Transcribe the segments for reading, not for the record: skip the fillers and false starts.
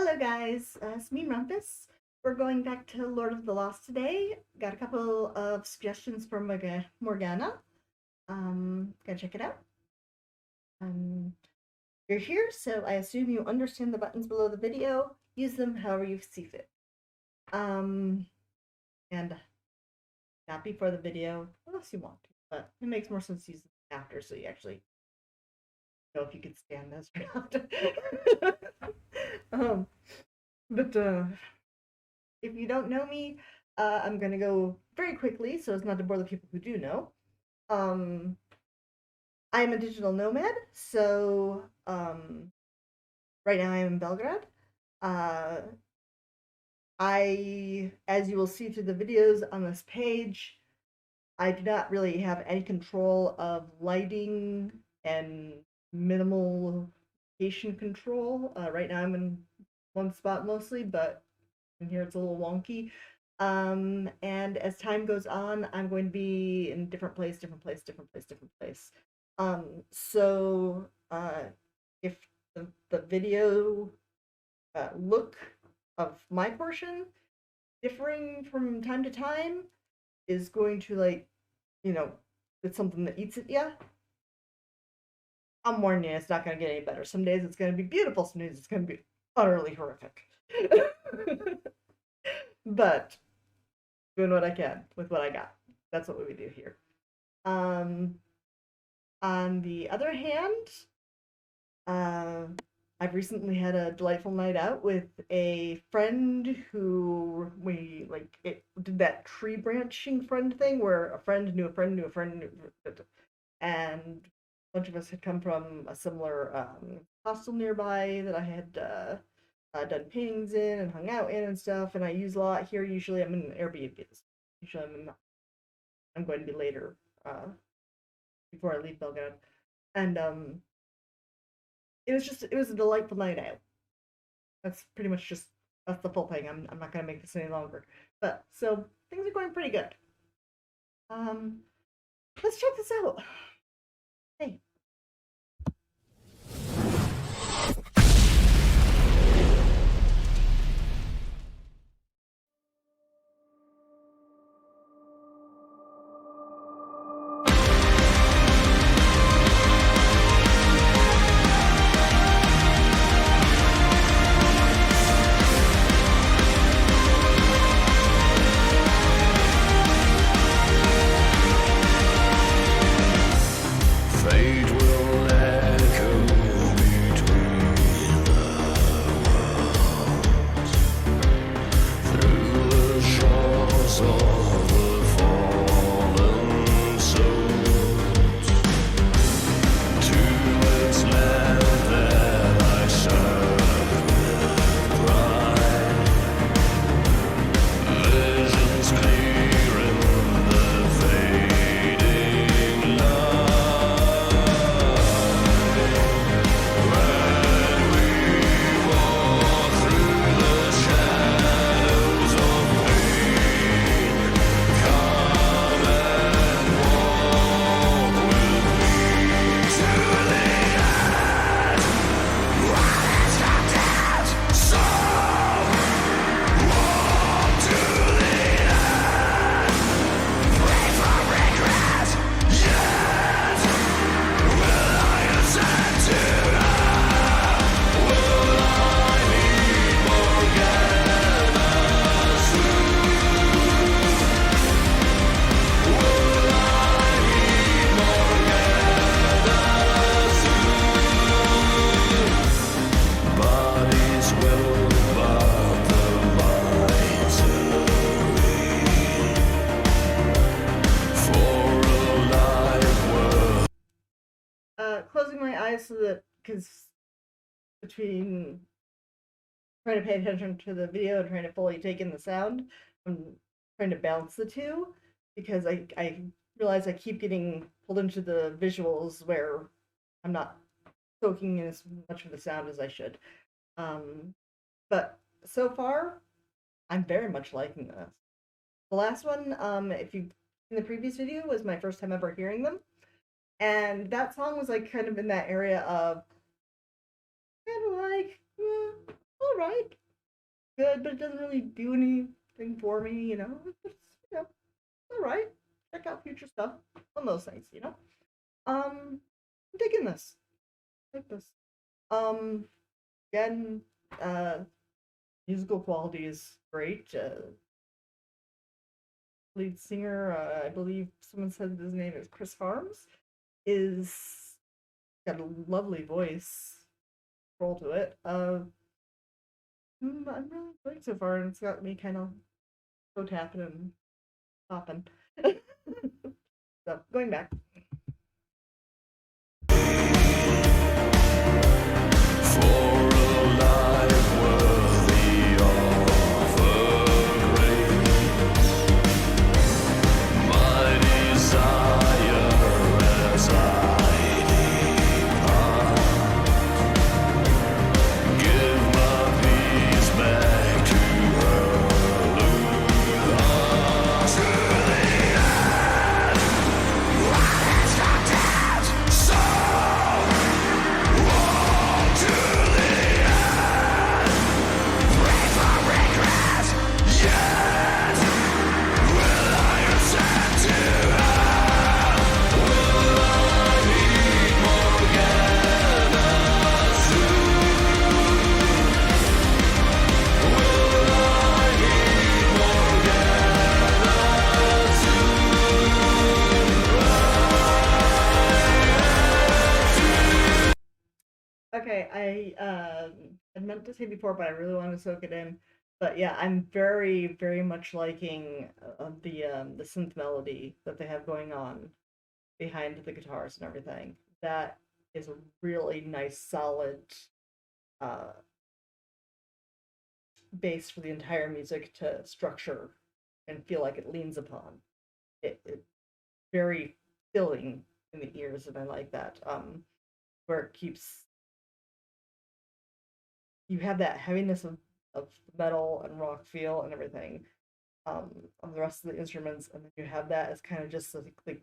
Hello guys, it's me Rumpus. We're going back to Lord of the Lost today. Got a couple of suggestions from Morgana. Gotta check it out. You're here, so I assume you understand the buttons below the video. Use them however you see fit. And not before the video, unless you want to, but it makes more sense to use them after, so you actually know if you can stand this or not. But if you don't know me, I'm gonna go very quickly so as not to bore the people who do know. I am a digital nomad, so right now I am in Belgrade. Uh, as you will see through the videos on this page, I do not really have any control of lighting and minimal location control. Right now I'm in one spot mostly, but in here it's a little wonky. And as time goes on, I'm going to be in different place, different place, different place, different place. So if the video look of my portion differing from time to time is going to, like, it's something that eats at you. I'm warning you, it's not going to get any better. Some days it's going to be beautiful, some days it's going to be utterly horrific. But doing what I can with what I got. That's what we do here. On the other hand, I've recently had a delightful night out with a friend who did that tree branching friend thing where a friend knew a friend knew a friend knew, and a bunch of us had come from a similar hostel nearby that I had done paintings in and hung out in and stuff. And I use a lot here. Usually I'm in an Airbnb. Usually I'm going to be later before I leave Belgrade. And it was a delightful night out. That's pretty much that's the full thing. I'm not gonna make this any longer. But so things are going pretty good. Let's check this out. Hey. Closing my eyes so that, because between trying to pay attention to the video and trying to fully take in the sound, I'm trying to balance the two, because I realize I keep getting pulled into the visuals where I'm not soaking in as much of the sound as I should. But so far, I'm very much liking this. The last one, if you in the previous video, was my first time ever hearing them. And that song was like kind of in that area of kind of like, all alright. Good, but it doesn't really do anything for me, you know. It's, you know, alright. Check out future stuff. On those things, you know. I'm digging this. I like this. Um, again, uh, musical quality is great. Lead singer, I believe someone said his name is Chris Harms, is got a lovely voice roll to it. I'm really enjoying so far, and it's got me kind of toe tapping and popping. So going back. Okay, I meant to say before, but I really want to soak it in. But yeah, I'm very, very much liking the synth melody that they have going on behind the guitars and everything. That is a really nice, solid uh, base for the entire music to structure and feel like it leans upon. It's very filling in the ears, and I like that. Where it keeps you have that heaviness of metal and rock feel and everything of the rest of the instruments, and then you have that as kind of just like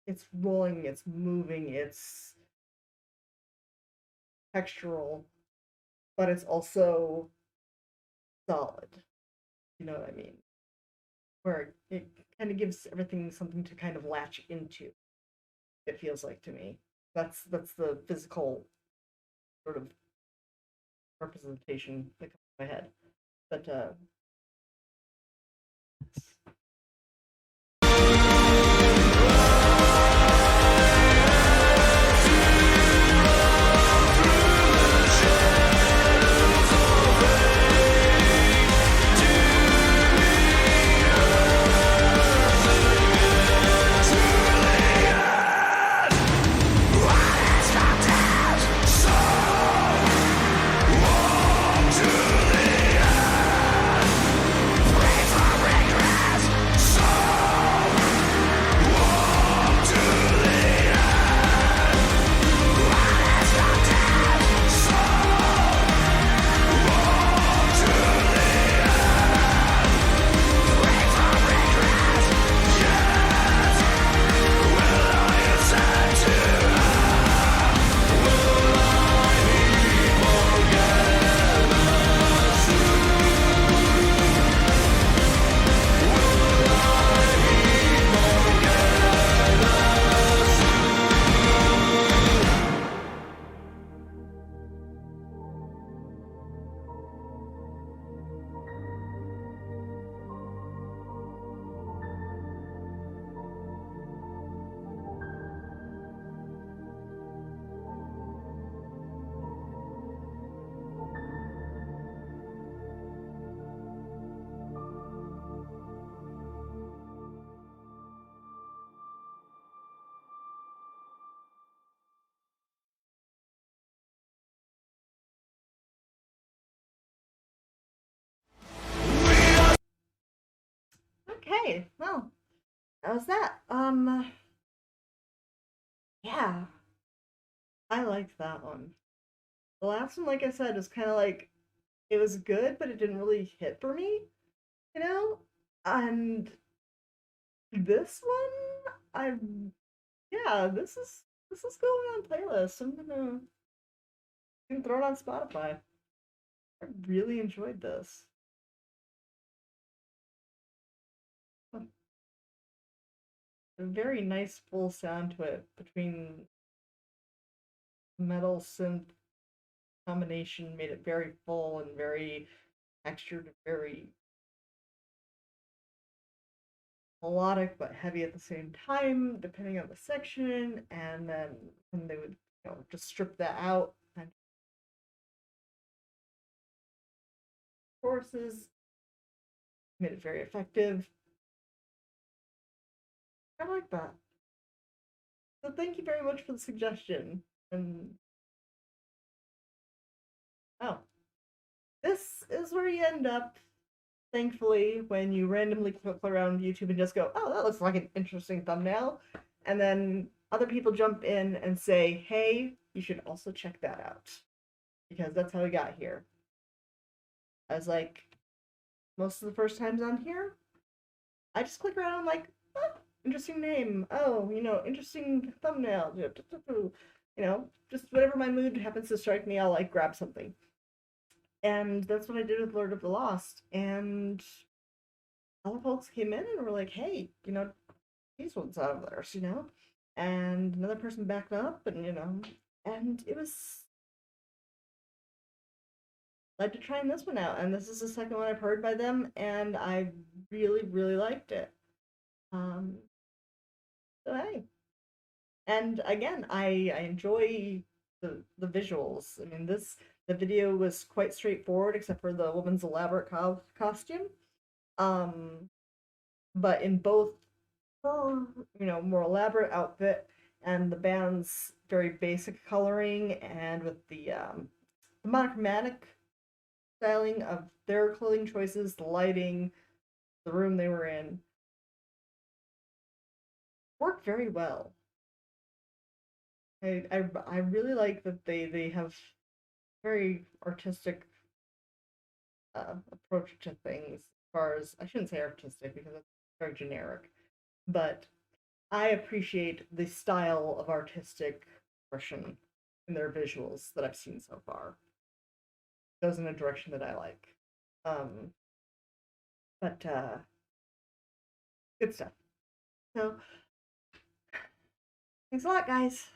it's rolling, it's moving, it's textural, but it's also solid. You know what I mean? Where it kind of gives everything something to kind of latch into. It feels like to me. That's the physical sort of representation that comes to my head. But okay, well, that was that. Yeah, I liked that one. The last one, like I said, is kind of like it was good, but it didn't really hit for me, you know? And this one, I yeah, this is this is going on playlist. I'm gonna throw it on Spotify. I really enjoyed this. A very nice full sound to it between metal synth combination made it very full and very textured, very melodic but heavy at the same time, depending on the section. And then when they would, just strip that out and choruses, made it very effective. I like that. So thank you very much for the suggestion. And oh, this is where you end up, thankfully, when you randomly click around YouTube and just go, oh, that looks like an interesting thumbnail. And then other people jump in and say, hey, you should also check that out. Because that's how we got here. I was like, most of the first times on here, I just click around like, oh, interesting name. Oh, interesting thumbnail. Just whatever my mood happens to strike me, I'll like grab something. And that's what I did with Lord of the Lost. And other folks came in and were like, hey, these ones out of theirs. And another person backed up and it was led to trying this one out. And this is the second one I've heard by them, and I really, really liked it. Um, so hey. And again, I enjoy the visuals. I mean, the video was quite straightforward, except for the woman's elaborate costume. Um, but in both her, more elaborate outfit and the band's very basic coloring, and with the monochromatic styling of their clothing choices, the lighting, the room they were in, worked very well. I really like that they have very artistic approach to things. As far as, I shouldn't say artistic because it's very generic, but I appreciate the style of artistic expression in their visuals that I've seen so far. It goes in a direction that I like. Um, but good stuff. So thanks a lot, guys.